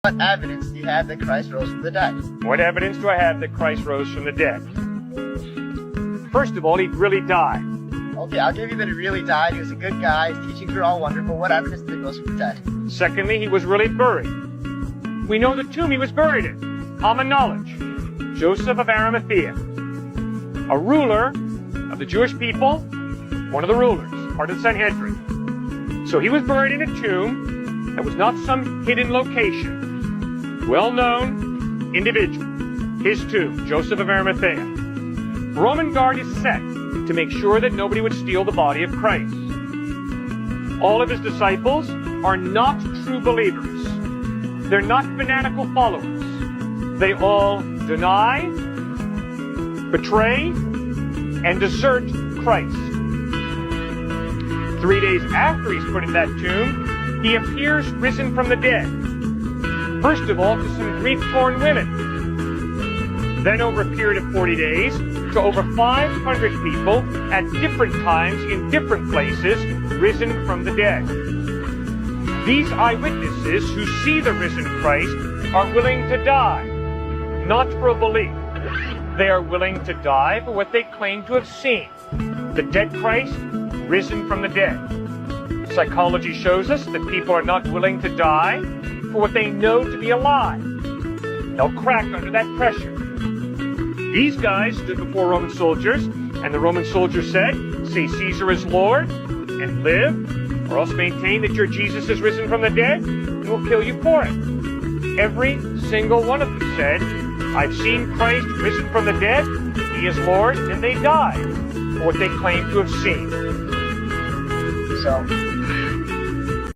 What evidence do you have that Christ rose from the dead? What evidence do I have that Christ rose from the dead? First of all, he really died. Okay, I'll give you that he really died. He was a good guy. His teachings were all wonderful. What evidence that he rose from the dead? Secondly, he was really buried. We know the tomb he was buried in. Common knowledge. Joseph of Arimathea, a ruler of the Jewish people, one of the rulers, part of the Sanhedrin. So he was buried in a tomb that was not some hidden location. Well-known individual. His tomb, Joseph of Arimathea. Roman guard is set to make sure that nobody would steal the body of Christ. All of his disciples are not true believers. They're not fanatical followers. They all deny, betray, and desert Christ. 3 days after he's put in that tomb, he appears risen from the dead. First of all, to some grief-torn women. Then over a period of 40 days, to over 500 people at different times in different places, risen from the dead. These eyewitnesses who see the risen Christ are willing to die, not for a belief. They are willing to die for what they claim to have seen. The dead Christ risen from the dead. Psychology shows us that people are not willing to die for what they know to be a lie. They'll crack under that pressure. These guys stood before Roman soldiers, and the Roman soldiers said, "Say Caesar is Lord, and live, or else maintain that your Jesus is risen from the dead, and we'll kill you for it." Every single one of them said, "I've seen Christ risen from the dead, he is Lord," and they died for what they claimed to have seen. So,